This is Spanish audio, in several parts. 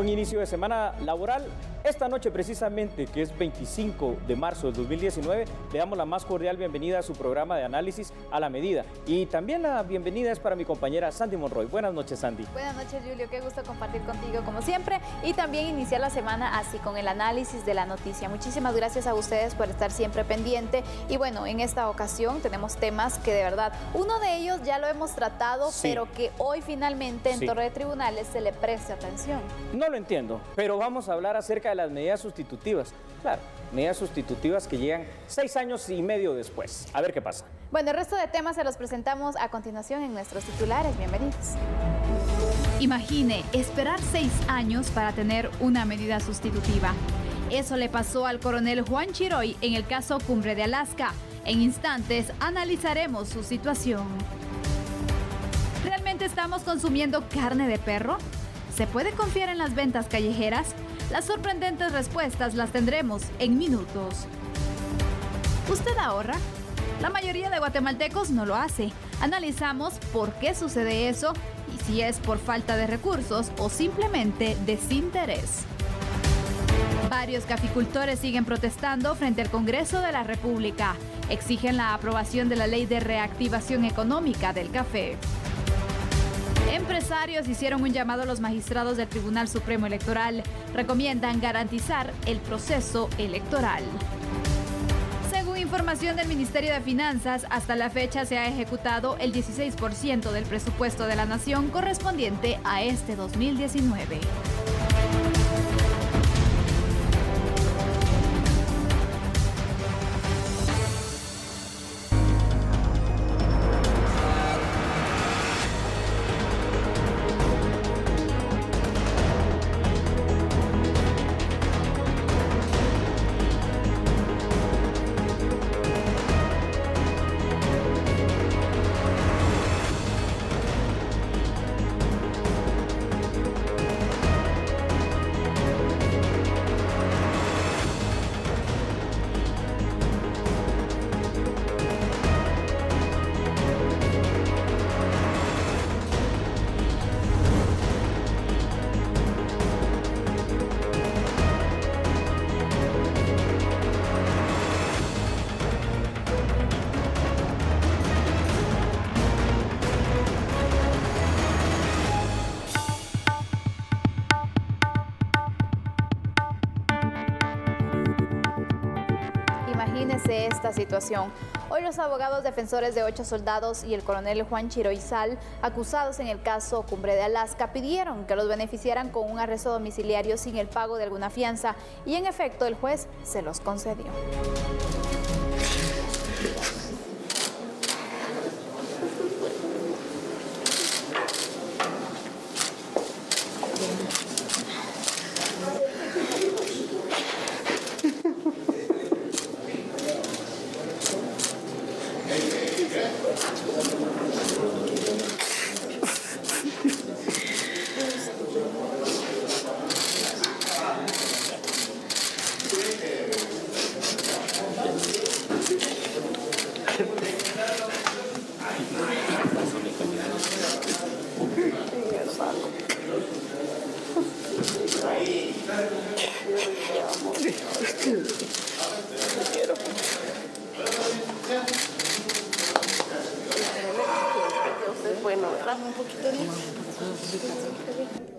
Buen inicio de semana laboral. Esta noche precisamente, que es 25 de marzo del 2019, le damos la más cordial bienvenida a su programa de análisis a la medida. Y también la bienvenida es para mi compañera Sandy Monroy. Buenas noches, Sandy. Buenas noches, Julio. Qué gusto compartir contigo como siempre y también iniciar la semana así con el análisis de la noticia. Muchísimas gracias a ustedes por estar siempre pendiente. Y bueno, en esta ocasión tenemos temas que de verdad, uno de ellos ya lo hemos tratado, sí, pero que hoy finalmente en Torre de Tribunales se le preste atención. No lo entiendo, pero vamos a hablar acerca de las medidas sustitutivas. Claro, medidas sustitutivas que llegan 6 años y medio después. A ver qué pasa. Bueno, el resto de temas se los presentamos a continuación en nuestros titulares. Bienvenidos. Imagine esperar 6 años para tener una medida sustitutiva. Eso le pasó al coronel Juan Chiroy en el caso Cumbre de Alaska. En instantes analizaremos su situación. ¿Realmente estamos consumiendo carne de perro? ¿Se puede confiar en las ventas callejeras? Las sorprendentes respuestas las tendremos en minutos. ¿Usted ahorra? La mayoría de guatemaltecos no lo hace. Analizamos por qué sucede eso y si es por falta de recursos o simplemente desinterés. Varios caficultores siguen protestando frente al Congreso de la República. Exigen la aprobación de la Ley de Reactivación Económica del Café. Empresarios hicieron un llamado a los magistrados del Tribunal Supremo Electoral. Recomiendan garantizar el proceso electoral. Según información del Ministerio de Finanzas, hasta la fecha se ha ejecutado el 16% del presupuesto de la nación correspondiente a este 2019. Imagínese esta situación. Hoy los abogados defensores de 8 soldados y el coronel Juan Chiroy Sal, acusados en el caso Cumbre de Alaska, pidieron que los beneficiaran con un arresto domiciliario sin el pago de alguna fianza y en efecto el juez se los concedió.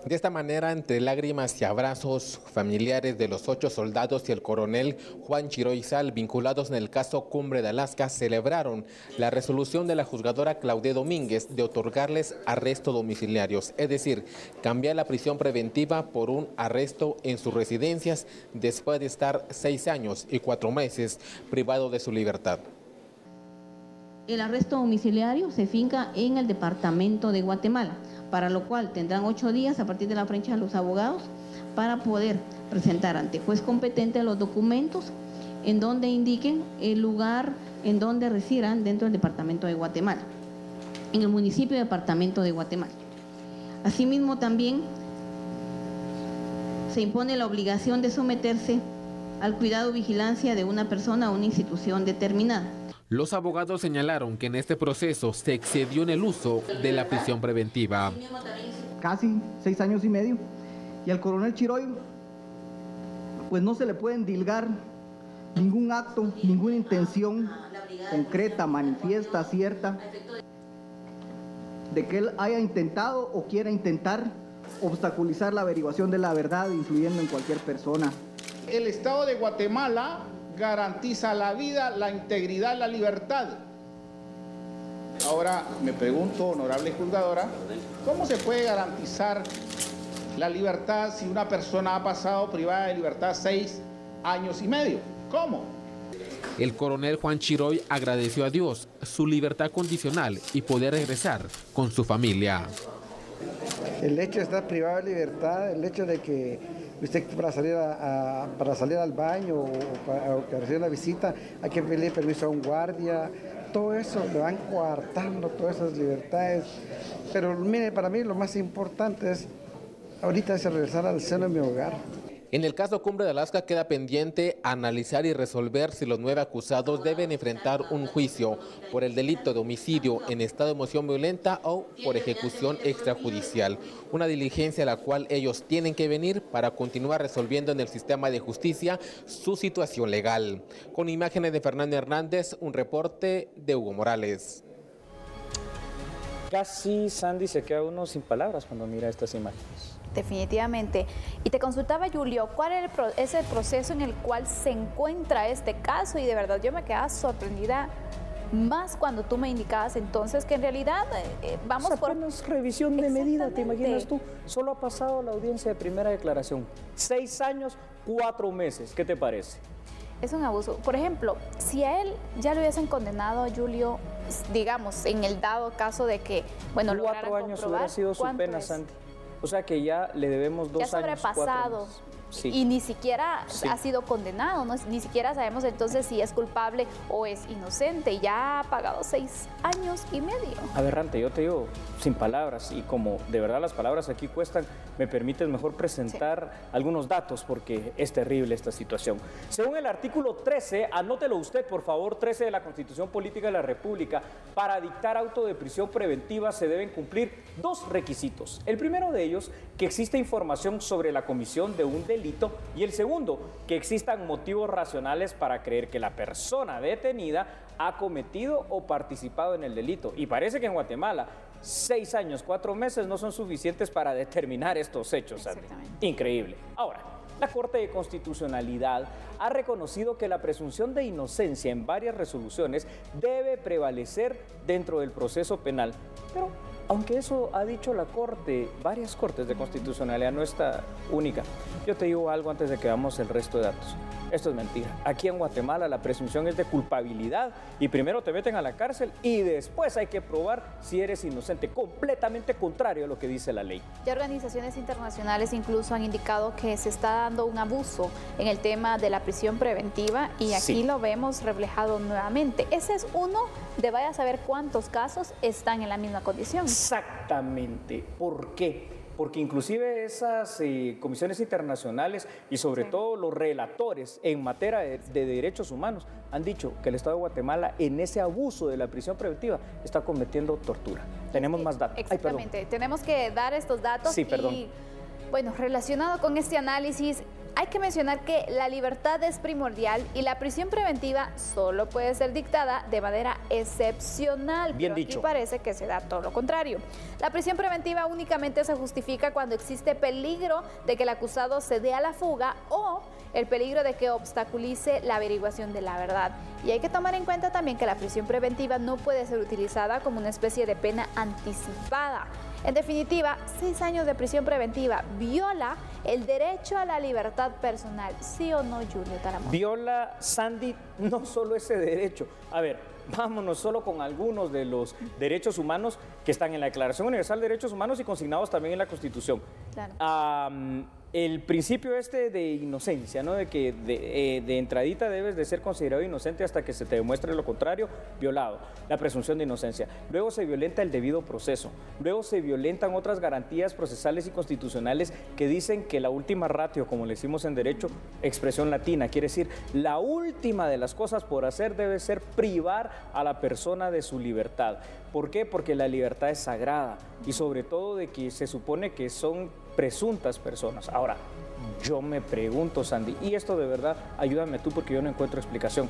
De esta manera, entre lágrimas y abrazos, familiares de los 8 soldados y el coronel Juan Chiroy Sal, vinculados en el caso Cumbre de Alaska, celebraron la resolución de la juzgadora Claudia Domínguez de otorgarles arresto domiciliarios, es decir, cambiar la prisión preventiva por un arresto en sus residencias después de estar 6 años y 4 meses privado de su libertad. El arresto domiciliario se finca en el departamento de Guatemala, para lo cual tendrán 8 días a partir de la fecha de los abogados para poder presentar ante juez competente los documentos en donde indiquen el lugar en donde residan dentro del departamento de Guatemala, en el municipio y departamento de Guatemala. Asimismo, también se impone la obligación de someterse al cuidado y vigilancia de una persona o una institución determinada. Los abogados señalaron que en este proceso se excedió en el uso de la prisión preventiva. Casi 6 años y medio. Y al coronel Chiroy, pues no se le puede endilgar ningún acto, ninguna intención concreta, manifiesta, cierta, de que él haya intentado o quiera intentar obstaculizar la averiguación de la verdad, influyendo en cualquier persona. El Estado de Guatemala garantiza la vida, la integridad, la libertad. Ahora me pregunto, honorable juzgadora, ¿cómo se puede garantizar la libertad si una persona ha pasado privada de libertad 6 años y medio? ¿Cómo? El coronel Juan Chiroy agradeció a Dios su libertad condicional y poder regresar con su familia. El hecho de estar privado de libertad, el hecho de que usted para salir al baño o para recibir una visita hay que pedirle permiso a un guardia, todo eso le van coartando todas esas libertades. Pero mire, para mí lo más importante es ahorita es regresar al seno de mi hogar. En el caso Cumbre de Alaska queda pendiente analizar y resolver si los 9 acusados deben enfrentar un juicio por el delito de homicidio en estado de emoción violenta o por ejecución extrajudicial. Una diligencia a la cual ellos tienen que venir para continuar resolviendo en el sistema de justicia su situación legal. Con imágenes de Fernando Hernández, un reporte de Hugo Morales. Casi Sandy se queda uno sin palabras cuando mira estas imágenes. Definitivamente. Y te consultaba, Julio, ¿cuál es el proceso en el cual se encuentra este caso? Y de verdad yo me quedaba sorprendida más cuando tú me indicabas entonces que en realidad vamos por revisión de medida, ¿te imaginas tú? Solo ha pasado la audiencia de primera declaración. 6 años, 4 meses. ¿Qué te parece? Es un abuso. Por ejemplo, si a él ya lo hubiesen condenado, Julio, digamos, en el dado caso de que, bueno, 4 años hubiera sido su pena, Santi. O sea que ya le debemos 2 años. Ya sobrepasado. Sí. Y ni siquiera ha sido condenado, ¿no? Ni siquiera sabemos entonces si es culpable o es inocente. Y ya ha pagado 6 años y medio. Aberrante, yo te digo, sin palabras, y como de verdad las palabras aquí cuestan, me permites mejor presentar algunos datos porque es terrible esta situación. Según el artículo 13, anótelo usted por favor, 13 de la Constitución Política de la República, para dictar auto de prisión preventiva se deben cumplir 2 requisitos. El primero de ellos, que exista información sobre la comisión de un delito, y el segundo, que existan motivos racionales para creer que la persona detenida ha cometido o participado en el delito. Y parece que en Guatemala 6 años, 4 meses no son suficientes para determinar estos hechos. Increíble. Ahora, la Corte de Constitucionalidad ha reconocido que la presunción de inocencia en varias resoluciones debe prevalecer dentro del proceso penal. Pero aunque eso ha dicho la Corte, varias Cortes de Constitucionalidad, no está única. Yo te digo algo antes de que veamos el resto de datos. Esto es mentira. Aquí en Guatemala la presunción es de culpabilidad y primero te meten a la cárcel y después hay que probar si eres inocente, completamente contrario a lo que dice la ley. Ya organizaciones internacionales incluso han indicado que se está dando un abuso en el tema de la prisión preventiva y aquí lo vemos reflejado nuevamente. Ese es uno de vaya a saber cuántos casos están en la misma condición. Exactamente. ¿Por qué? Porque inclusive esas comisiones internacionales y sobre todo los relatores en materia de derechos humanos han dicho que el Estado de Guatemala en ese abuso de la prisión preventiva está cometiendo tortura. Tenemos más datos. Exactamente, tenemos que dar estos datos y bueno, relacionado con este análisis, hay que mencionar que la libertad es primordial y la prisión preventiva solo puede ser dictada de manera excepcional. Bien pero dicho. Aquí parece que se da todo lo contrario. La prisión preventiva únicamente se justifica cuando existe peligro de que el acusado se dé a la fuga o el peligro de que obstaculice la averiguación de la verdad. Y hay que tomar en cuenta también que la prisión preventiva no puede ser utilizada como una especie de pena anticipada. En definitiva, 6 años de prisión preventiva viola el derecho a la libertad personal. ¿Sí o no, Julio Taramón? Viola, Sandy, no solo ese derecho. A ver, vámonos solo con algunos de los derechos humanos que están en la Declaración Universal de Derechos Humanos y consignados también en la Constitución. Claro. El principio de inocencia, ¿no? De que de entradita debes de ser considerado inocente hasta que se te demuestre lo contrario, violado. La presunción de inocencia. Luego se violenta el debido proceso. Luego se violentan otras garantías procesales y constitucionales que dicen que la última ratio, como le decimos en derecho, expresión latina, quiere decir la última de las cosas por hacer debe ser privar a la persona de su libertad. ¿Por qué? Porque la libertad es sagrada y sobre todo de que se supone que son presuntas personas. Ahora, yo me pregunto, Sandy, y esto de verdad, ayúdame tú porque yo no encuentro explicación.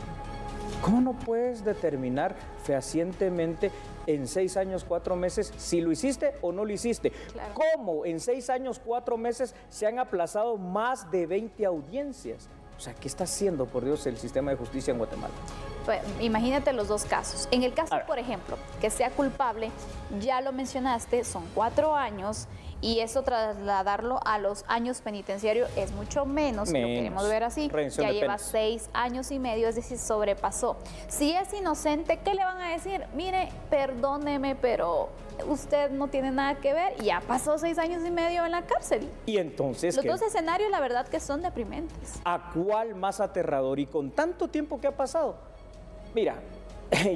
¿Cómo no puedes determinar fehacientemente en 6 años, 4 meses si lo hiciste o no lo hiciste? Claro. ¿Cómo en 6 años, 4 meses se han aplazado más de 20 audiencias? O sea, ¿qué está haciendo, por Dios, el sistema de justicia en Guatemala? Pues, imagínate los dos casos. En el caso, por ejemplo, que sea culpable, ya lo mencionaste, son 4 años y eso trasladarlo a los años penitenciarios es mucho menos, si lo queremos ver así. Ya lleva 6 años y medio, es decir, sobrepasó. Si es inocente, ¿qué le van a decir? Mire, perdóneme, pero usted no tiene nada que ver, ya pasó 6 años y medio en la cárcel. Y entonces, los dos escenarios, la verdad, que son deprimentes. ¿A cuál más aterrador? Y con tanto tiempo que ha pasado. Mira,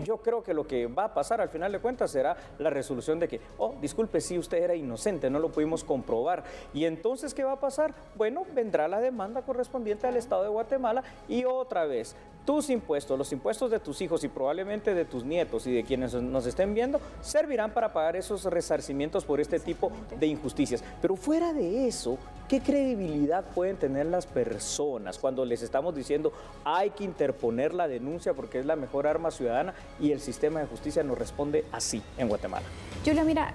yo creo que lo que va a pasar al final de cuentas será la resolución de que, oh, disculpe, sí, usted era inocente, no lo pudimos comprobar. Y entonces, ¿qué va a pasar? Bueno, vendrá la demanda correspondiente al Estado de Guatemala y otra vez, tus impuestos, los impuestos de tus hijos y probablemente de tus nietos y de quienes nos estén viendo, servirán para pagar esos resarcimientos por este tipo de injusticias. Pero fuera de eso, ¿qué credibilidad pueden tener las personas cuando les estamos diciendo hay que interponer la denuncia porque es la mejor arma ciudadana y el sistema de justicia nos responde así en Guatemala? Julio, mira,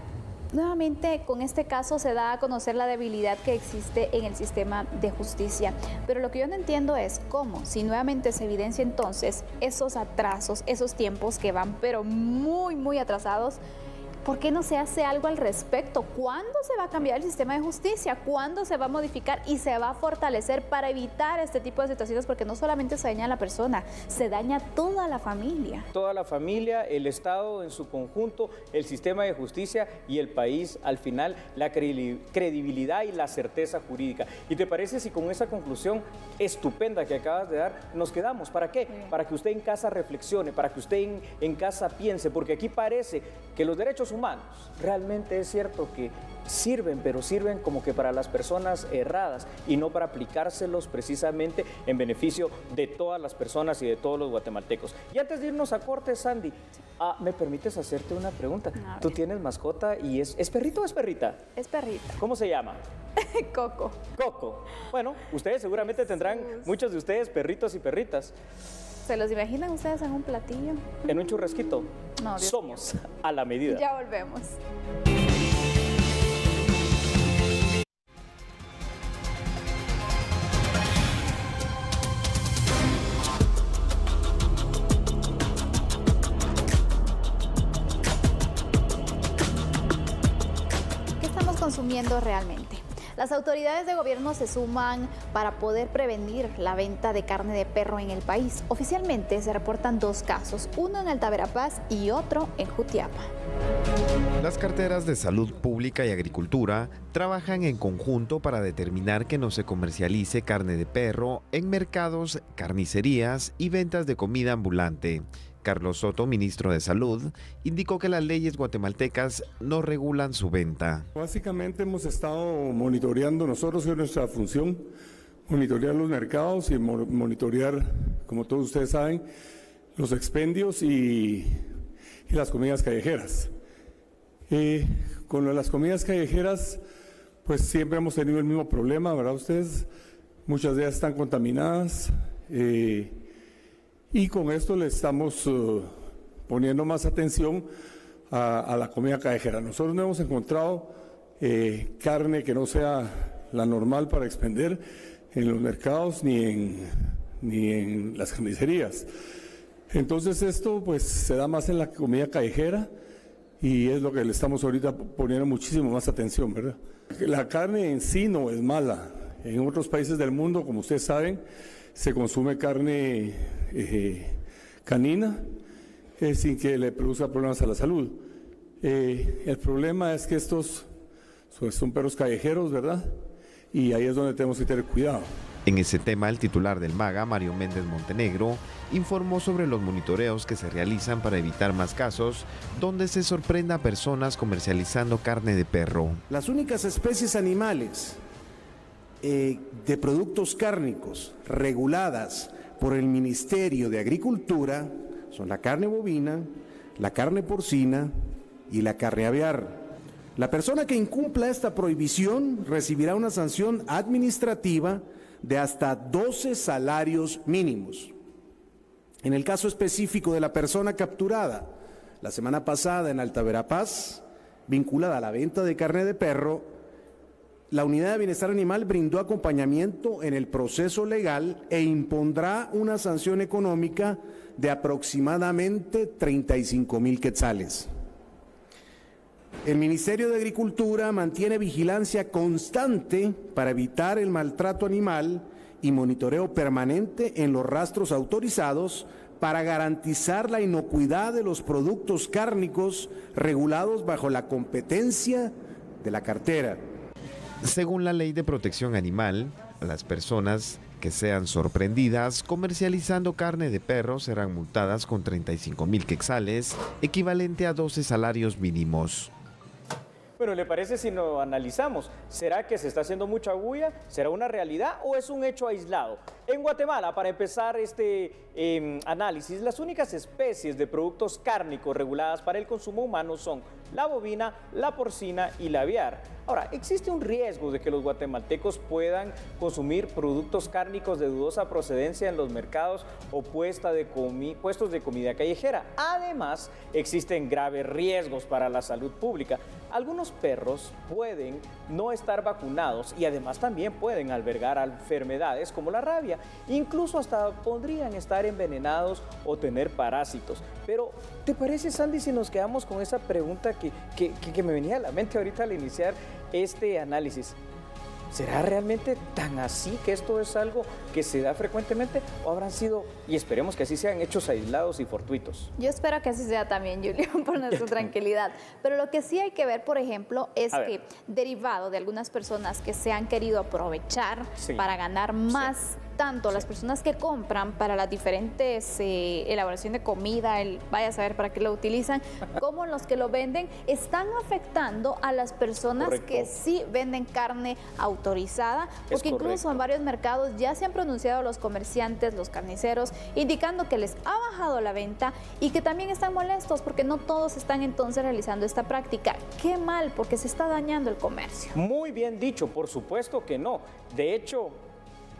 nuevamente con este caso se da a conocer la debilidad que existe en el sistema de justicia, pero lo que yo no entiendo es cómo, si nuevamente se evidencia entonces esos atrasos, esos tiempos que van pero muy atrasados, ¿por qué no se hace algo al respecto? ¿Cuándo se va a cambiar el sistema de justicia? ¿Cuándo se va a modificar y se va a fortalecer para evitar este tipo de situaciones? Porque no solamente se daña a la persona, se daña toda la familia. Toda la familia, el Estado en su conjunto, el sistema de justicia y el país, al final, la credibilidad y la certeza jurídica. ¿Y te parece si con esa conclusión estupenda que acabas de dar, nos quedamos? ¿Para qué? Para que usted en casa reflexione, para que usted en casa piense, porque aquí parece que los derechos humanos realmente es cierto que sirven, pero sirven como que para las personas erradas y no para aplicárselos precisamente en beneficio de todas las personas y de todos los guatemaltecos. Y antes de irnos a corte, Sandy, ¿me permites hacerte una pregunta? Tú tienes mascota y ¿es perrito o es perrita? Es perrita. ¿Cómo se llama? Coco. Coco. Bueno, ustedes seguramente tendrán, muchos de ustedes, perritos y perritas. ¿Se los imaginan ustedes en un platillo? ¿En un churrasquito? No, Dios Somos mío. A la medida. Ya volvemos. ¿Qué estamos consumiendo realmente? Las autoridades de gobierno se suman para poder prevenir la venta de carne de perro en el país. Oficialmente se reportan 2 casos, uno en Alta Verapaz y otro en Jutiapa. Las carteras de Salud Pública y Agricultura trabajan en conjunto para determinar que no se comercialice carne de perro en mercados, carnicerías y ventas de comida ambulante. Carlos Soto, ministro de Salud, indicó que las leyes guatemaltecas no regulan su venta. Básicamente hemos estado monitoreando, nosotros es nuestra función, monitorear los mercados y monitorear, como todos ustedes saben, los expendios y las comidas callejeras. Con lo de las comidas callejeras, pues siempre hemos tenido el mismo problema, ¿verdad ustedes? Muchas de ellas están contaminadas. Y con esto le estamos poniendo más atención a la comida callejera. Nosotros no hemos encontrado carne que no sea la normal para expender en los mercados ni en las carnicerías. Entonces esto pues se da más en la comida callejera y es lo que le estamos ahorita poniendo muchísimo más atención, ¿verdad? La carne en sí no es mala. En otros países del mundo, como ustedes saben, se consume carne canina sin que le produzca problemas a la salud. El problema es que estos son perros callejeros, ¿verdad? Y ahí es donde tenemos que tener cuidado. En ese tema, el titular del MAGA, Mario Méndez Montenegro, informó sobre los monitoreos que se realizan para evitar más casos donde se sorprenda a personas comercializando carne de perro. Las únicas especies animales de productos cárnicos reguladas por el Ministerio de Agricultura son la carne bovina, la carne porcina, y la carne aviar. La persona que incumpla esta prohibición recibirá una sanción administrativa de hasta 12 salarios mínimos. En el caso específico de la persona capturada la semana pasada en Alta Verapaz, vinculada a la venta de carne de perro, la Unidad de Bienestar Animal brindó acompañamiento en el proceso legal e impondrá una sanción económica de aproximadamente 35,000 quetzales. El Ministerio de Agricultura mantiene vigilancia constante para evitar el maltrato animal y monitoreo permanente en los rastros autorizados para garantizar la inocuidad de los productos cárnicos regulados bajo la competencia de la cartera. Según la Ley de Protección Animal, las personas que sean sorprendidas comercializando carne de perro serán multadas con 35,000 quetzales, equivalente a 12 salarios mínimos. Bueno, ¿le parece si lo analizamos? ¿Será que se está haciendo mucha bulla? ¿Será una realidad o es un hecho aislado? En Guatemala, para empezar este análisis, las únicas especies de productos cárnicos reguladas para el consumo humano son la bovina, la porcina y la aviar. Ahora, existe un riesgo de que los guatemaltecos puedan consumir productos cárnicos de dudosa procedencia en los mercados o puestos de comida callejera. Además, existen graves riesgos para la salud pública. Algunos perros pueden no estar vacunados y además también pueden albergar enfermedades como la rabia. Incluso hasta podrían estar envenenados o tener parásitos. Pero, ¿te parece, Sandy, si nos quedamos con esa pregunta que me venía a la mente ahorita al iniciar este análisis? ¿Será realmente tan así que esto es algo que se da frecuentemente o habrán sido, y esperemos que así sean, hechos aislados y fortuitos? Yo espero que así sea también, Julio, por nuestra tranquilidad. Pero lo que sí hay que ver, por ejemplo, es que derivado de algunas personas que se han querido aprovechar para ganar más, tanto las personas que compran para las diferentes elaboración de comida, vaya a saber para qué lo utilizan, como los que lo venden, están afectando a las personas que sí venden carne autorizada, porque incluso en varios mercados ya se han pronunciado los comerciantes, los carniceros, indicando que les ha bajado la venta y que también están molestos porque no todos están entonces realizando esta práctica. Qué mal, porque se está dañando el comercio. Muy bien dicho, por supuesto que no. De hecho,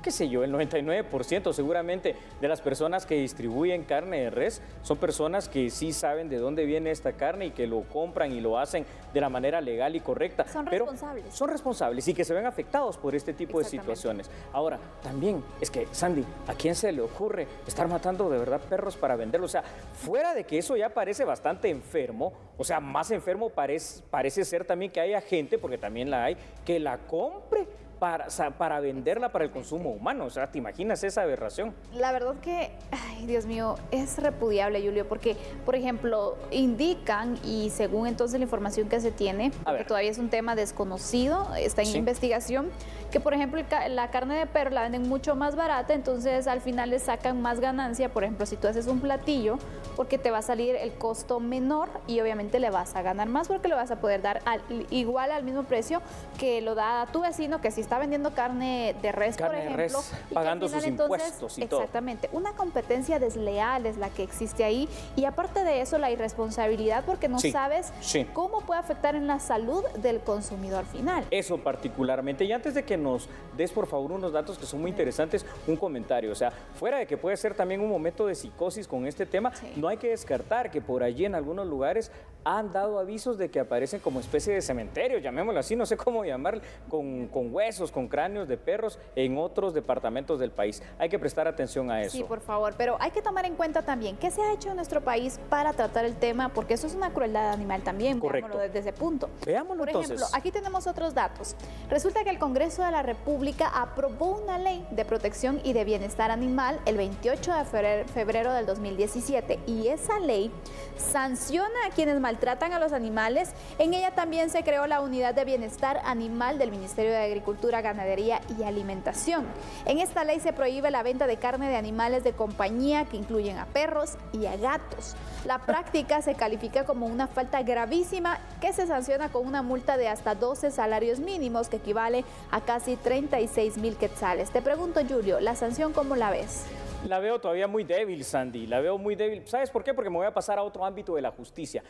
qué sé yo, el 99% seguramente de las personas que distribuyen carne de res son personas que sí saben de dónde viene esta carne y que lo compran y lo hacen de la manera legal y correcta. Son responsables. Son responsables y que se ven afectados por este tipo de situaciones. Ahora, también es que, Sandy, ¿a quién se le ocurre estar matando de verdad perros para venderlos? O sea, fuera de que eso ya parece bastante enfermo, o sea, más enfermo parece ser también que haya gente, porque también la hay, que la compre para venderla para el consumo humano. O sea, ¿te imaginas esa aberración? La verdad que, ay, Dios mío, es repudiable, Julio, porque, por ejemplo, indican, y según entonces la información que se tiene, porque todavía es un tema desconocido, está en investigación, que por ejemplo la carne de perro la venden mucho más barata, entonces al final le sacan más ganancia. Por ejemplo, si tú haces un platillo, porque te va a salir el costo menor y obviamente le vas a ganar más porque le vas a poder dar igual al mismo precio que lo da tu vecino, que si está vendiendo carne de res, por ejemplo, pagando sus impuestos y todo. Exactamente, una competencia desleal es la que existe ahí, y aparte de eso la irresponsabilidad, porque no sabes cómo puede afectar en la salud del consumidor final. Eso particularmente. Y antes de que nos des por favor unos datos que son muy interesantes, un comentario, o sea, fuera de que puede ser también un momento de psicosis con este tema, no hay que descartar que por allí en algunos lugares han dado avisos de que aparecen como especie de cementerio, llamémoslo así, no sé cómo llamar, con huesos, con cráneos de perros en otros departamentos del país. Hay que prestar atención a eso. Sí, por favor, pero hay que tomar en cuenta también qué se ha hecho en nuestro país para tratar el tema, porque eso es una crueldad animal también. Correcto. Veámoslo desde ese punto. Veámoslo entonces. Por ejemplo, aquí tenemos otros datos. Resulta que el Congreso de la República aprobó una ley de protección y de bienestar animal el 28 de febrero del 2017, y esa ley sanciona a quienes maltratan a los animales. En ella también se creó la Unidad de Bienestar Animal del Ministerio de Agricultura, Ganadería y Alimentación. En esta ley se prohíbe la venta de carne de animales de compañía que incluyen a perros y a gatos. La práctica se califica como una falta gravísima que se sanciona con una multa de hasta 12 salarios mínimos, que equivale a casi 36,000 quetzales. Te pregunto, Julio, ¿la sanción cómo la ves? La veo todavía muy débil, Sandy, la veo muy débil. ¿Sabes por qué? Porque me voy a pasar a otro ámbito de la justicia.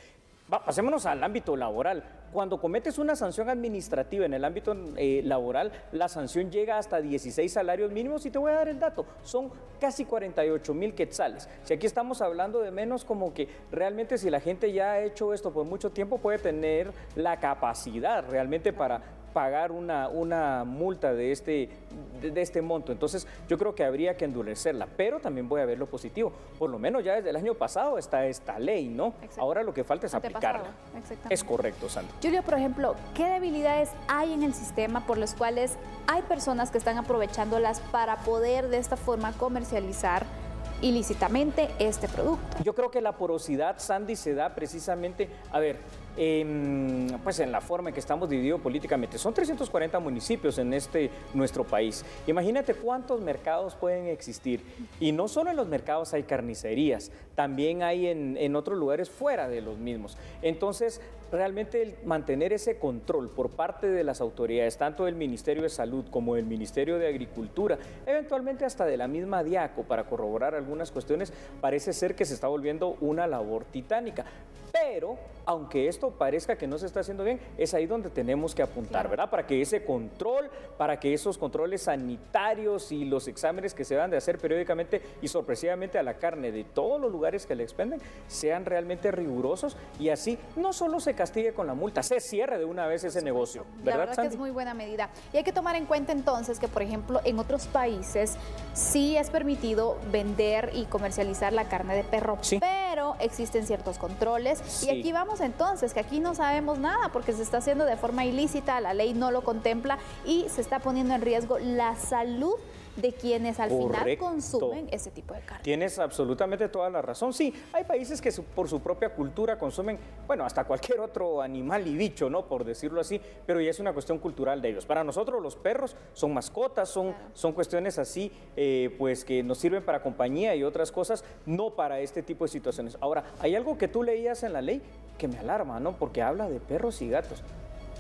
Pasémonos al ámbito laboral. Cuando cometes una sanción administrativa en el ámbito laboral, la sanción llega hasta 16 salarios mínimos y te voy a dar el dato, son casi 48,000 quetzales. Si aquí estamos hablando de menos, como que realmente si la gente ya ha hecho esto por mucho tiempo puede tener la capacidad realmente para pagar una multa de este monto. Entonces yo creo que habría que endurecerla, pero también voy a ver lo positivo. Por lo menos ya desde el año pasado está esta ley, ¿no? Exacto. Ahora lo que falta es aplicarla. Es correcto, Sandra. Julio, por ejemplo, ¿qué debilidades hay en el sistema por las cuales hay personas que están aprovechándolas para poder de esta forma comercializar ilícitamente este producto? Yo creo que la porosidad, Sandy, se da precisamente, pues en la forma en que estamos divididos políticamente. Son 340 municipios en nuestro país. Imagínate cuántos mercados pueden existir. Y no solo en los mercados hay carnicerías, también hay en otros lugares fuera de los mismos. Entonces, realmente el mantener ese control por parte de las autoridades, tanto del Ministerio de Salud como del Ministerio de Agricultura, eventualmente hasta de la misma Diaco, para corroborar algunas cuestiones, parece ser que se está volviendo una labor titánica. Pero, aunque esto parezca que no se está haciendo bien, es ahí donde tenemos que apuntar, ¿verdad? Para que ese control, para que esos controles sanitarios y los exámenes que se van de hacer periódicamente y sorpresivamente a la carne de todos los lugares que le expenden, sean realmente rigurosos y así no solo se castigue con la multa, se cierre de una vez ese negocio, ¿verdad, La verdad Sandy? que es muy buena medida. Y hay que tomar en cuenta entonces que, por ejemplo, en otros países sí es permitido vender y comercializar la carne de perro, pero existen ciertos controles. Y aquí vamos entonces, que aquí no sabemos nada porque se está haciendo de forma ilícita, la ley no lo contempla y se está poniendo en riesgo la salud de quienes al final consumen ese tipo de carne. Tienes absolutamente toda la razón. Sí, hay países que por su propia cultura consumen, bueno, hasta cualquier otro animal y bicho, ¿no? Por decirlo así, pero ya es una cuestión cultural de ellos. Para nosotros los perros son mascotas, son cuestiones así, pues que nos sirven para compañía y otras cosas, no para este tipo de situaciones. Ahora, hay algo que tú leías en la ley que me alarma, ¿no? Porque habla de perros y gatos.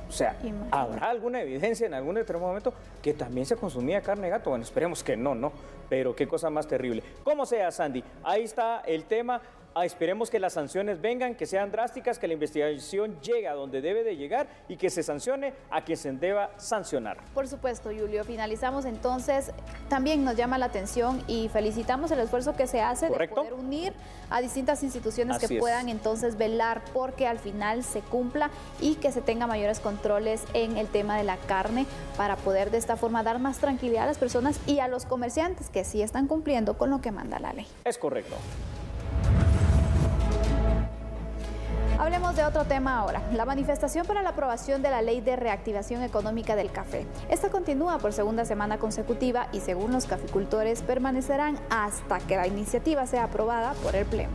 O sea, ¿habrá alguna evidencia en algún determinado momento que también se consumía carne de gato? Bueno, esperemos que no, pero qué cosa más terrible. Como sea, Sandy, ahí está el tema. Esperemos que las sanciones vengan, que sean drásticas, que la investigación llegue a donde debe de llegar y que se sancione a quien se deba sancionar. Por supuesto, Julio. Finalizamos entonces. También nos llama la atención y felicitamos el esfuerzo que se hace de poder unir a distintas instituciones que puedan entonces velar porque al final se cumpla y que se tenga mayores controles en el tema de la carne para poder de esta forma dar más tranquilidad a las personas y a los comerciantes que sí están cumpliendo con lo que manda la ley. Es correcto. Hablemos de otro tema ahora, la manifestación para la aprobación de la Ley de Reactivación Económica del Café. Esta continúa por segunda semana consecutiva y según los caficultores permanecerán hasta que la iniciativa sea aprobada por el Pleno.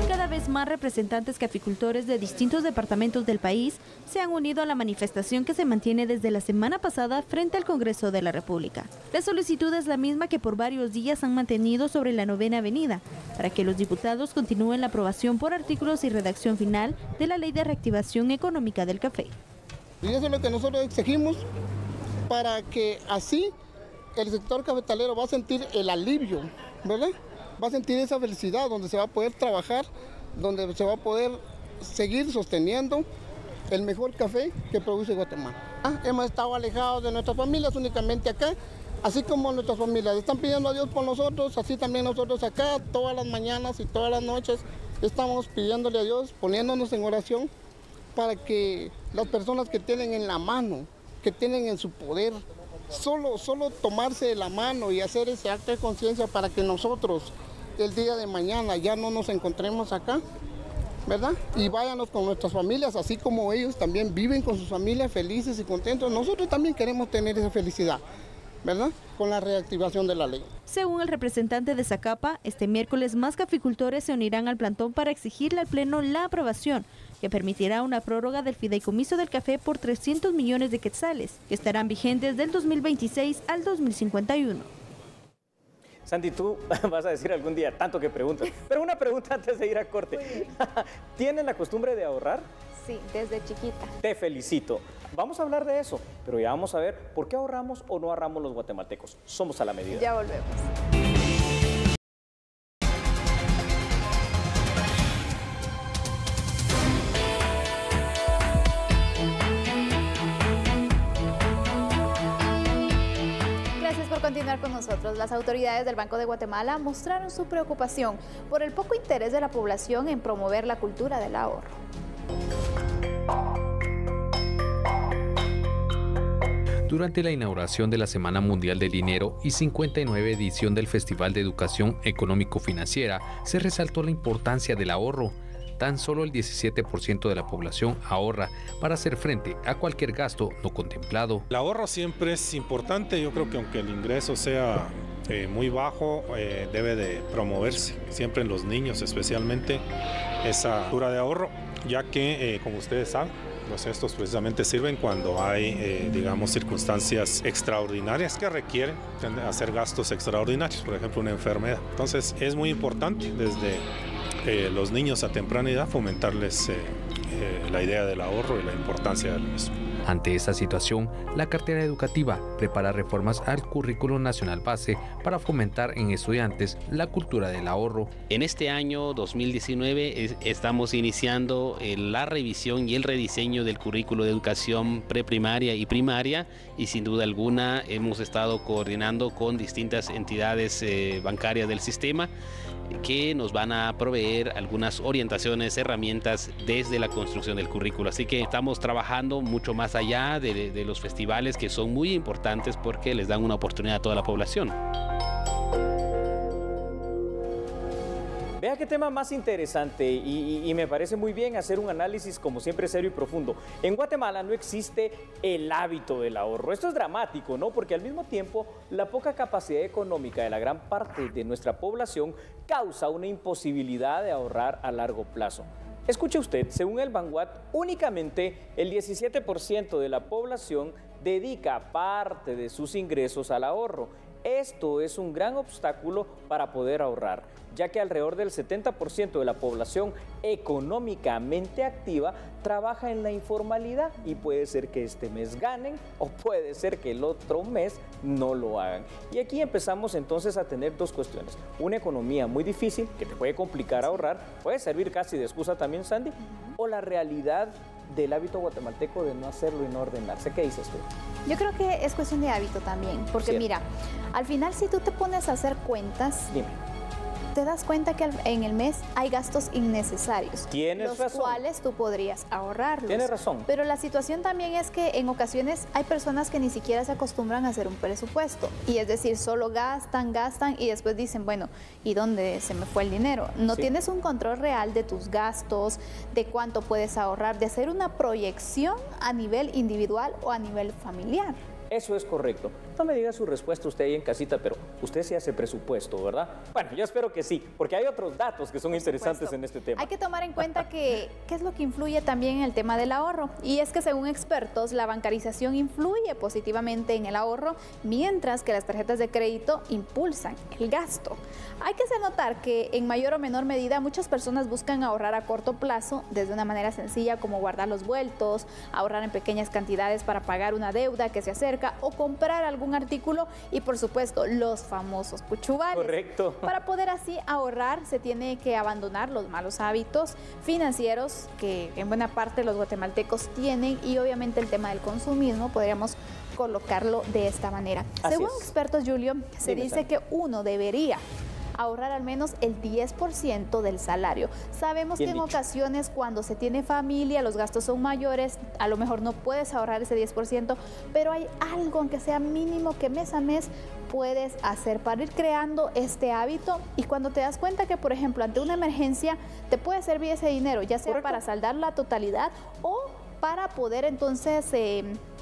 Cada vez más representantes caficultores de distintos departamentos del país se han unido a la manifestación que se mantiene desde la semana pasada frente al Congreso de la República. La solicitud es la misma que por varios días han mantenido sobre la 9ª Avenida, para que los diputados continúen la aprobación por artículos y redacción final de la Ley de Reactivación Económica del Café. Y eso es lo que nosotros exigimos para que así el sector cafetalero va a sentir el alivio, ¿verdad? Va a sentir esa felicidad donde se va a poder trabajar, donde se va a poder seguir sosteniendo el mejor café que produce Guatemala. Hemos estado alejados de nuestras familias únicamente acá, así como nuestras familias están pidiendo a Dios por nosotros, así también nosotros acá, todas las mañanas y todas las noches, estamos pidiéndole a Dios, poniéndonos en oración para que las personas que tienen en la mano, que tienen en su poder, solo tomarse de la mano y hacer ese acto de conciencia para que nosotros el día de mañana ya no nos encontremos acá, ¿verdad? Y váyanos con nuestras familias, así como ellos también viven con sus familias felices y contentos. Nosotros también queremos tener esa felicidad, ¿verdad? Con la reactivación de la ley. Según el representante de Zacapa, este miércoles más caficultores se unirán al plantón para exigirle al Pleno la aprobación, que permitirá una prórroga del fideicomiso del café por 300 millones de quetzales, que estarán vigentes del 2026 al 2051. Sandy, tú vas a decir algún día, tanto que preguntas, pero una pregunta antes de ir a corte. ¿Tienen la costumbre de ahorrar? Sí, desde chiquita. Te felicito. Vamos a hablar de eso, pero ya vamos a ver por qué ahorramos o no ahorramos los guatemaltecos. Somos a la medida. Ya volvemos. continuar con nosotros, las autoridades del Banco de Guatemala mostraron su preocupación por el poco interés de la población en promover la cultura del ahorro. Durante la inauguración de la Semana Mundial del Dinero y 59 edición del Festival de Educación Económico-Financiera, se resaltó la importancia del ahorro. Tan solo el 17% de la población ahorra para hacer frente a cualquier gasto no contemplado. El ahorro siempre es importante. Yo creo que aunque el ingreso sea muy bajo, debe de promoverse siempre en los niños, especialmente esa cultura de ahorro, ya que, como ustedes saben, estos precisamente sirven cuando hay, digamos, circunstancias extraordinarias que requieren hacer gastos extraordinarios, por ejemplo, una enfermedad. Entonces, es muy importante desde los niños a temprana edad fomentarles la idea del ahorro y la importancia del mismo. Ante esta situación, la cartera educativa prepara reformas al currículo nacional base para fomentar en estudiantes la cultura del ahorro. En este año 2019 estamos iniciando la revisión y el rediseño del currículo de educación preprimaria y primaria, y sin duda alguna hemos estado coordinando con distintas entidades bancarias del sistema que nos van a proveer algunas orientaciones, herramientas desde la construcción del currículo. Así que estamos trabajando mucho más allá de los festivales, que son muy importantes porque les dan una oportunidad a toda la población. Vea qué tema más interesante y me parece muy bien hacer un análisis como siempre serio y profundo. En Guatemala no existe el hábito del ahorro. Esto es dramático, ¿no? Porque al mismo tiempo la poca capacidad económica de la gran parte de nuestra población causa una imposibilidad de ahorrar a largo plazo. Escuche usted, según el Banguat, únicamente el 17% de la población dedica parte de sus ingresos al ahorro. Esto es un gran obstáculo para poder ahorrar, ya que alrededor del 70% de la población económicamente activa trabaja en la informalidad y puede ser que este mes ganen o puede ser que el otro mes no lo hagan. Y aquí empezamos entonces a tener dos cuestiones. Una economía muy difícil que te puede complicar ahorrar, puede servir casi de excusa también, Sandy, o la realidad del hábito guatemalteco de no hacerlo y no ordenarse. ¿Qué dices tú? Yo creo que es cuestión de hábito también, porque mira, al final si tú te pones a hacer cuentas, te das cuenta que en el mes hay gastos innecesarios, los cuales tú podrías ahorrarlos. Tienes razón. Pero la situación también es que en ocasiones hay personas que ni siquiera se acostumbran a hacer un presupuesto, y es decir, solo gastan y después dicen, bueno, ¿y dónde se me fue el dinero? No tienes un control real de tus gastos, de cuánto puedes ahorrar, de hacer una proyección a nivel individual o a nivel familiar. Eso es correcto. No me diga su respuesta usted ahí en casita, pero usted sí hace presupuesto, ¿verdad? Bueno, yo espero que sí, porque hay otros datos que son interesantes en este tema. Hay que tomar en cuenta que qué es lo que influye también en el tema del ahorro. Y es que según expertos, la bancarización influye positivamente en el ahorro, mientras que las tarjetas de crédito impulsan el gasto. Hay que hacer notar que en mayor o menor medida muchas personas buscan ahorrar a corto plazo desde una manera sencilla, como guardar los vueltos, ahorrar en pequeñas cantidades para pagar una deuda que se acerca o comprar algún artículo, y por supuesto los famosos cuchubales. Correcto. Para poder así ahorrar se tiene que abandonar los malos hábitos financieros que en buena parte los guatemaltecos tienen, y obviamente el tema del consumismo podríamos colocarlo de esta manera. Según expertos, Julio, se dice que uno debería ahorrar al menos el 10% del salario. Sabemos que en ocasiones cuando se tiene familia los gastos son mayores, a lo mejor no puedes ahorrar ese 10%, pero hay algo, aunque sea mínimo, que mes a mes puedes hacer para ir creando este hábito, y cuando te das cuenta que, por ejemplo, ante una emergencia te puede servir ese dinero, ya sea para saldar la totalidad o para poder entonces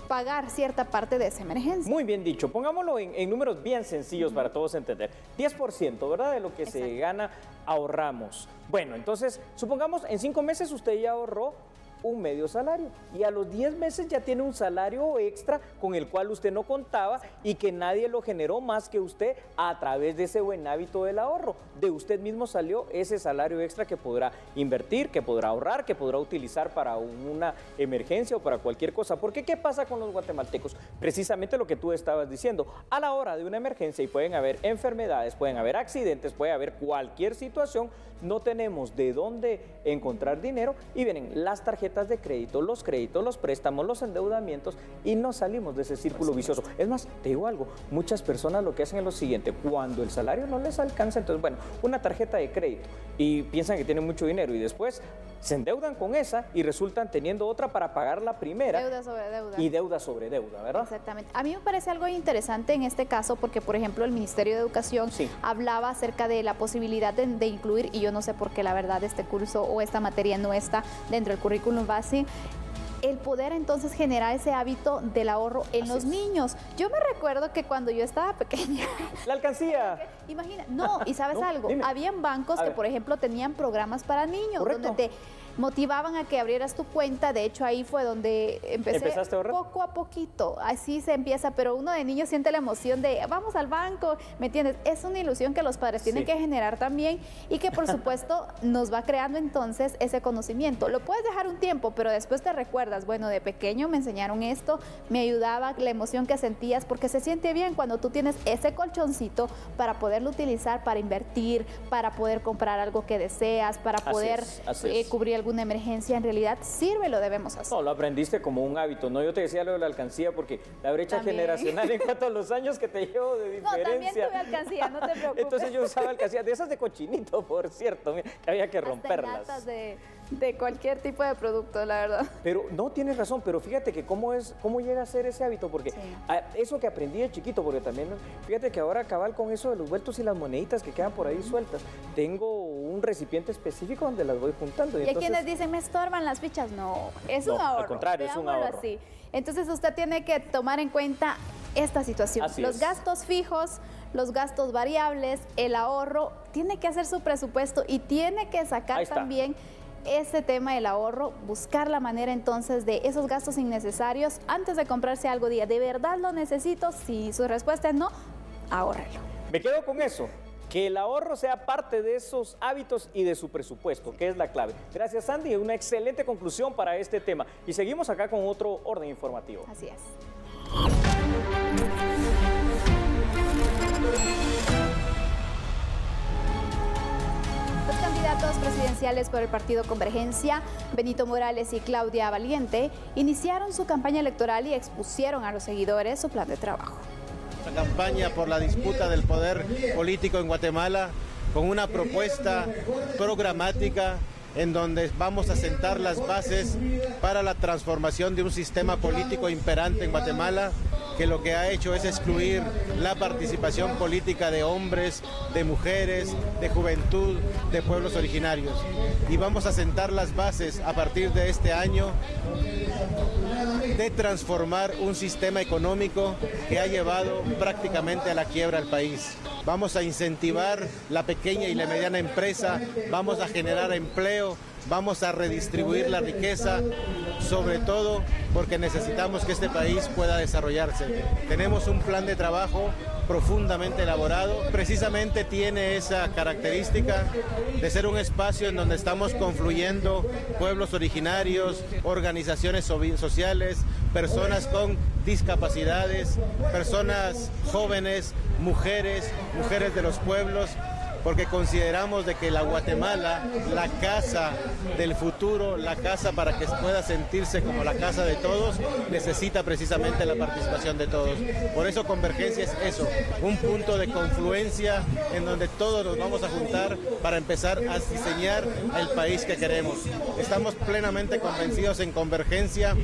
pagar cierta parte de esa emergencia. Muy bien dicho. Pongámoslo en números bien sencillos para todos entender. 10%, ¿verdad? De lo que se gana, ahorramos. Bueno, entonces, supongamos en 5 meses usted ya ahorró un medio salario, y a los 10 meses ya tiene un salario extra con el cual usted no contaba y que nadie lo generó más que usted a través de ese buen hábito del ahorro. De usted mismo salió ese salario extra que podrá invertir, que podrá ahorrar, que podrá utilizar para una emergencia o para cualquier cosa. Porque ¿qué pasa con los guatemaltecos? Precisamente lo que tú estabas diciendo. A la hora de una emergencia, y pueden haber enfermedades, pueden haber accidentes, puede haber cualquier situación, no tenemos de dónde encontrar dinero y vienen las tarjetas de crédito, los préstamos, los endeudamientos y no salimos de ese círculo vicioso. Es más, te digo algo, muchas personas lo que hacen es lo siguiente, cuando el salario no les alcanza, entonces bueno, una tarjeta de crédito y piensan que tienen mucho dinero y después se endeudan con esa y resultan teniendo otra para pagar la primera. Deuda sobre deuda. Y deuda sobre deuda, ¿verdad? Exactamente. A mí me parece algo interesante en este caso porque, por ejemplo, el Ministerio de Educación hablaba acerca de la posibilidad de incluir, y yo no sé por qué la verdad este curso o esta materia no está dentro del currículum base, el poder entonces generar ese hábito del ahorro en los niños. Yo me recuerdo que cuando yo estaba pequeña... ¡La alcancía! Imagina, no, y ¿sabes algo? Dime. Habían bancos que, por ejemplo, tenían programas para niños, Correcto. donde te motivaban a que abrieras tu cuenta. De hecho, ahí fue donde ¿Empezaste a ahorrar? poco a poquito. Así se empieza, pero uno de niño siente la emoción de vamos al banco, ¿me entiendes? Es una ilusión que los padres tienen que generar también y que, por supuesto, nos va creando entonces ese conocimiento. Lo puedes dejar un tiempo, pero después te recuerdas, bueno, de pequeño me enseñaron esto, me ayudaba, la emoción que sentías, porque se siente bien cuando tú tienes ese colchoncito para poderlo utilizar, para invertir, para poder comprar algo que deseas, para poder cubrir alguna emergencia. En realidad sirve, lo debemos hacer. No, lo aprendiste como un hábito, ¿no? Yo te decía lo de la alcancía porque la brecha generacional en cuanto a los años que te llevo de diferencia. No, también tuve alcancía, no te preocupes. Entonces yo usaba alcancía, de esas de cochinito, por cierto, mira, que había que romperlas. Hasta de cualquier tipo de producto, la verdad. Pero no, tienes razón, pero fíjate que cómo llega a ser ese hábito, porque eso que aprendí de chiquito, porque también, fíjate que ahora cabal con eso de los vueltos y las moneditas que quedan por ahí sueltas, tengo un recipiente específico donde las voy juntando. Y hay quienes dicen, me estorban las fichas. No, es un ahorro. Al contrario, es un ahorro. Así. Entonces usted tiene que tomar en cuenta esta situación. Los gastos fijos, los gastos variables, el ahorro, tiene que hacer su presupuesto y tiene que sacar también ese tema del ahorro, buscar la manera entonces de esos gastos innecesarios antes de comprarse algo. ¿De verdad lo necesito? Si su respuesta es no, ahórrelo. Me quedo con eso, que el ahorro sea parte de esos hábitos y de su presupuesto, que es la clave. Gracias, Sandy, una excelente conclusión para este tema. Y seguimos acá con otro orden informativo. Así es. Los candidatos presidenciales por el Partido Convergencia, Benito Morales y Claudia Valiente, iniciaron su campaña electoral y expusieron a los seguidores su plan de trabajo. La campaña por la disputa del poder político en Guatemala con una propuesta programática en donde vamos a sentar las bases para la transformación de un sistema político imperante en Guatemala, que lo que ha hecho es excluir la participación política de hombres, de mujeres, de juventud, de pueblos originarios. Y vamos a sentar las bases a partir de este año de transformar un sistema económico que ha llevado prácticamente a la quiebra al país. Vamos a incentivar la pequeña y la mediana empresa, vamos a generar empleo, vamos a redistribuir la riqueza, sobre todo porque necesitamos que este país pueda desarrollarse. Tenemos un plan de trabajo profundamente elaborado, precisamente tiene esa característica de ser un espacio en donde estamos confluyendo pueblos originarios, organizaciones sociales, personas con discapacidades, personas jóvenes, mujeres de los pueblos, porque consideramos de que la Guatemala, la casa del futuro, la casa para que pueda sentirse como la casa de todos, necesita precisamente la participación de todos. Por eso Convergencia es eso, un punto de confluencia en donde todos nos vamos a juntar para empezar a diseñar el país que queremos. Estamos plenamente convencidos en Convergencia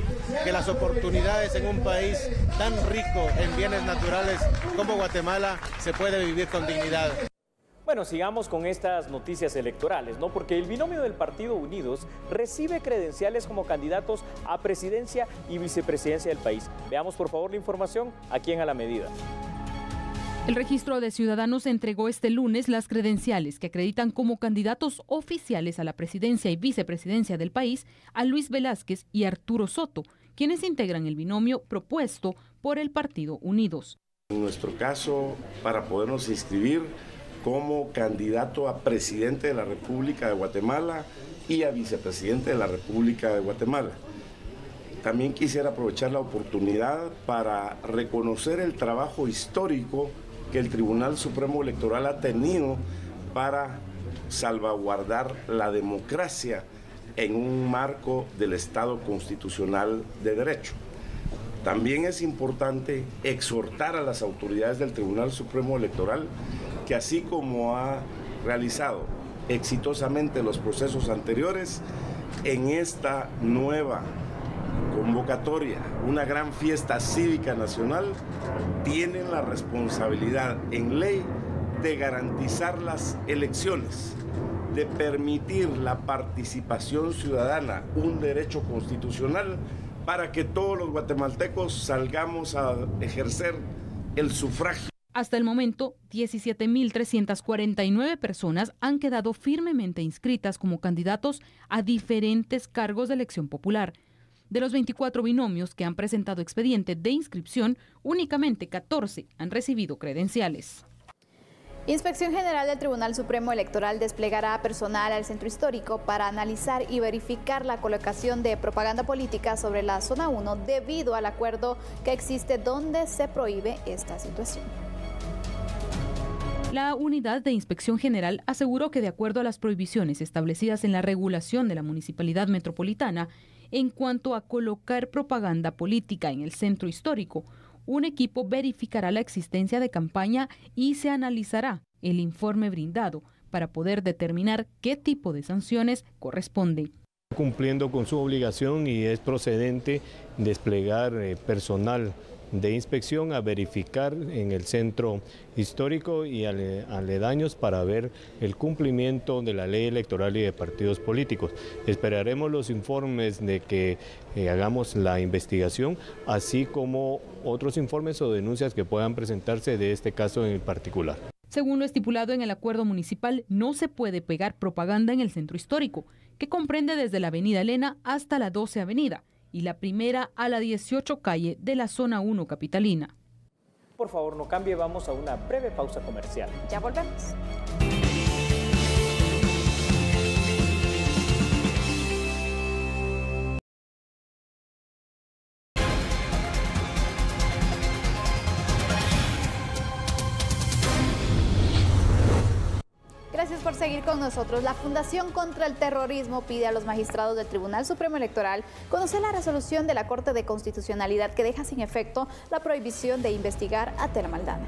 que las oportunidades en un país tan rico en bienes naturales como Guatemala se puede vivir con dignidad. Bueno, sigamos con estas noticias electorales, ¿no? Porque el binomio del Partido Unidos recibe credenciales como candidatos a presidencia y vicepresidencia del país. Veamos, por favor, la información aquí en A la Medida. El Registro de Ciudadanos entregó este lunes las credenciales que acreditan como candidatos oficiales a la presidencia y vicepresidencia del país a Luis Velázquez y Arturo Soto, quienes integran el binomio propuesto por el Partido Unidos. En nuestro caso, para podernos inscribir como candidato a presidente de la República de Guatemala y a vicepresidente de la República de Guatemala. También quisiera aprovechar la oportunidad para reconocer el trabajo histórico que el Tribunal Supremo Electoral ha tenido para salvaguardar la democracia en un marco del Estado constitucional de derecho. También es importante exhortar a las autoridades del Tribunal Supremo Electoral que, así como ha realizado exitosamente los procesos anteriores, en esta nueva convocatoria, una gran fiesta cívica nacional, tienen la responsabilidad en ley de garantizar las elecciones, de permitir la participación ciudadana, un derecho constitucional, para que todos los guatemaltecos salgamos a ejercer el sufragio. Hasta el momento, 17.349 personas han quedado firmemente inscritas como candidatos a diferentes cargos de elección popular. De los 24 binomios que han presentado expediente de inscripción, únicamente 14 han recibido credenciales. Inspección General del Tribunal Supremo Electoral desplegará personal al centro histórico para analizar y verificar la colocación de propaganda política sobre la zona 1 debido al acuerdo que existe donde se prohíbe esta situación. La Unidad de Inspección General aseguró que, de acuerdo a las prohibiciones establecidas en la regulación de la Municipalidad Metropolitana en cuanto a colocar propaganda política en el centro histórico, un equipo verificará la existencia de campaña y se analizará el informe brindado para poder determinar qué tipo de sanciones corresponde. Cumpliendo con su obligación y es procedente desplegar personal de inspección a verificar en el centro histórico y aledaños para ver el cumplimiento de la ley electoral y de partidos políticos. Esperaremos los informes de que hagamos la investigación, así como otros informes o denuncias que puedan presentarse de este caso en particular. Según lo estipulado en el acuerdo municipal, no se puede pegar propaganda en el centro histórico, que comprende desde la avenida Elena hasta la 12 avenida, y la primera a la 18 calle de la zona 1 capitalina. Por favor, no cambie, vamos a una breve pausa comercial. Ya volvemos. Gracias por seguir con nosotros. La Fundación contra el Terrorismo pide a los magistrados del Tribunal Supremo Electoral conocer la resolución de la Corte de Constitucionalidad que deja sin efecto la prohibición de investigar a Tel Maldana.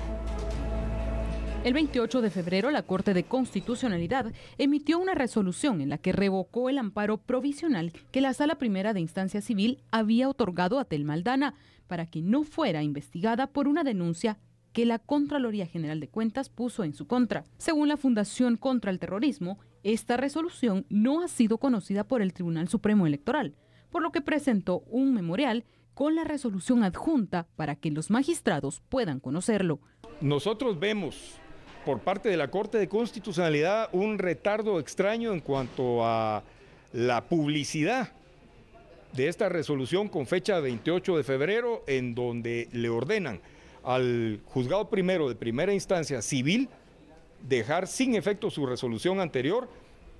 El 28 de febrero, la Corte de Constitucionalidad emitió una resolución en la que revocó el amparo provisional que la Sala Primera de Instancia Civil había otorgado a Tel Maldana para que no fuera investigada por una denuncia que la Contraloría General de Cuentas puso en su contra. Según la Fundación contra el Terrorismo, esta resolución no ha sido conocida por el Tribunal Supremo Electoral, por lo que presentó un memorial con la resolución adjunta para que los magistrados puedan conocerlo. Nosotros vemos por parte de la Corte de Constitucionalidad un retardo extraño en cuanto a la publicidad de esta resolución con fecha 28 de febrero, en donde le ordenan al juzgado primero de primera instancia civil dejar sin efecto su resolución anterior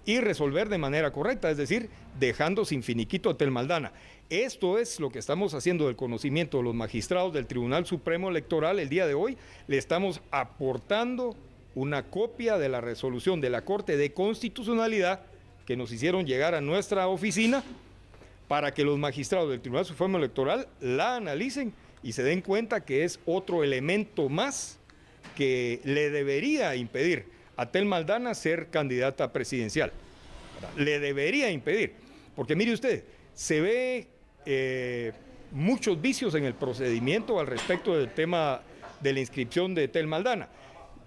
y resolver de manera correcta, es decir, dejando sin finiquito a Tel Maldana. Esto es lo que estamos haciendo del conocimiento de los magistrados del Tribunal Supremo Electoral el día de hoy. Le estamos aportando una copia de la resolución de la Corte de Constitucionalidad que nos hicieron llegar a nuestra oficina para que los magistrados del Tribunal Supremo Electoral la analicen y se den cuenta que es otro elemento más que le debería impedir a Tel Maldana ser candidata presidencial. Le debería impedir, porque mire usted, se ve muchos vicios en el procedimiento al respecto del tema de la inscripción de Tel Maldana.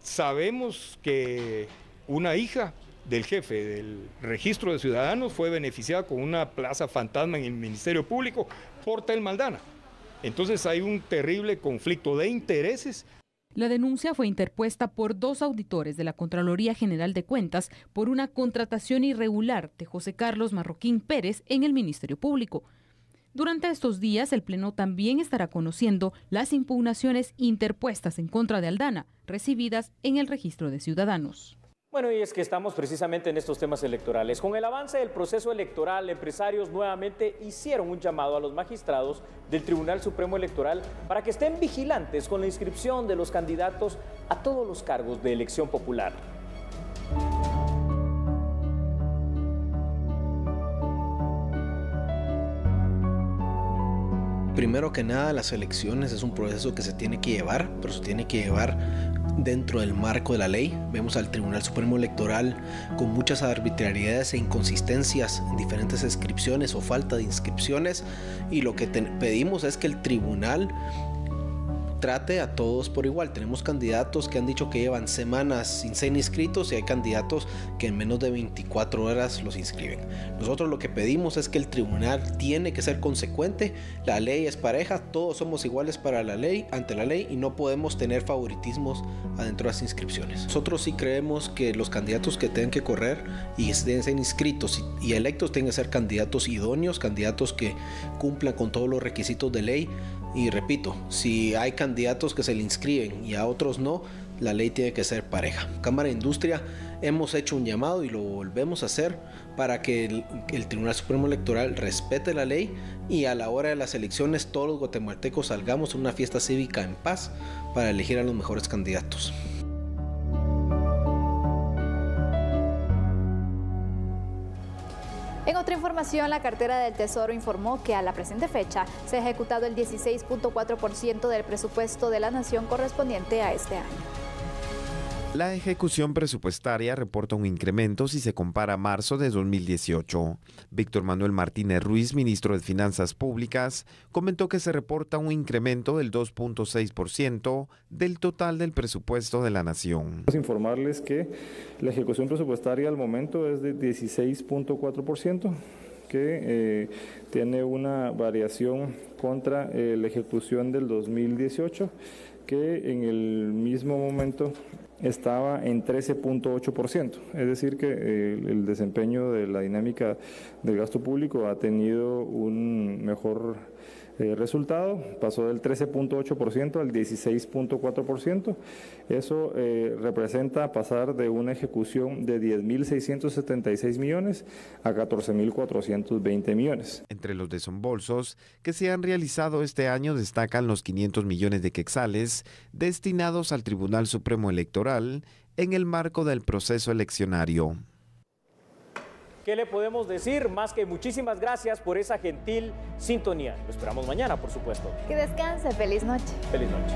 Sabemos que una hija del jefe del registro de ciudadanos fue beneficiada con una plaza fantasma en el Ministerio Público por Tel Maldana. Entonces hay un terrible conflicto de intereses. La denuncia fue interpuesta por 2 auditores de la Contraloría General de Cuentas por una contratación irregular de José Carlos Marroquín Pérez en el Ministerio Público. Durante estos días, el Pleno también estará conociendo las impugnaciones interpuestas en contra de Aldana, recibidas en el Registro de Ciudadanos. Bueno, y es que estamos precisamente en estos temas electorales. Con el avance del proceso electoral, empresarios nuevamente hicieron un llamado a los magistrados del Tribunal Supremo Electoral para que estén vigilantes con la inscripción de los candidatos a todos los cargos de elección popular. Primero que nada, las elecciones es un proceso que se tiene que llevar, pero se tiene que llevar dentro del marco de la ley. Vemos al Tribunal Supremo Electoral con muchas arbitrariedades e inconsistencias en diferentes inscripciones o falta de inscripciones, y lo que pedimos es que el tribunal trate a todos por igual. Tenemos candidatos que han dicho que llevan semanas sin ser inscritos y hay candidatos que en menos de 24 horas los inscriben. Nosotros lo que pedimos es que el tribunal tiene que ser consecuente. La ley es pareja, todos somos iguales para la ley, ante la ley, y no podemos tener favoritismos adentro de las inscripciones. Nosotros sí creemos que los candidatos que tengan que correr y deben ser inscritos y electos tienen que ser candidatos idóneos, candidatos que cumplan con todos los requisitos de ley. Y repito, si hay candidatos que se le inscriben y a otros no, la ley tiene que ser pareja. Cámara de Industria hemos hecho un llamado y lo volvemos a hacer para que el Tribunal Supremo Electoral respete la ley y a la hora de las elecciones todos los guatemaltecos salgamos a una fiesta cívica en paz para elegir a los mejores candidatos. En otra información, la cartera del Tesoro informó que a la presente fecha se ha ejecutado el 16.4% del presupuesto de la Nación correspondiente a este año. La ejecución presupuestaria reporta un incremento si se compara a marzo de 2018. Víctor Manuel Martínez Ruiz, ministro de Finanzas Públicas, comentó que se reporta un incremento del 2.6% del total del presupuesto de la Nación. Informarles que la ejecución presupuestaria al momento es de 16.4%, que tiene una variación contra la ejecución del 2018, que en el mismo momento estaba en 13.8%, es decir que el desempeño de la dinámica del gasto público ha tenido un mejor resultado, pasó del 13.8% al 16.4%, eso representa pasar de una ejecución de 10.676 millones a 14.420 millones. Entre los desembolsos que se han realizado este año destacan los 500 millones de quetzales destinados al Tribunal Supremo Electoral en el marco del proceso eleccionario. ¿Qué le podemos decir? Más que muchísimas gracias por esa gentil sintonía. Lo esperamos mañana, por supuesto. Que descanse. Feliz noche. Feliz noche.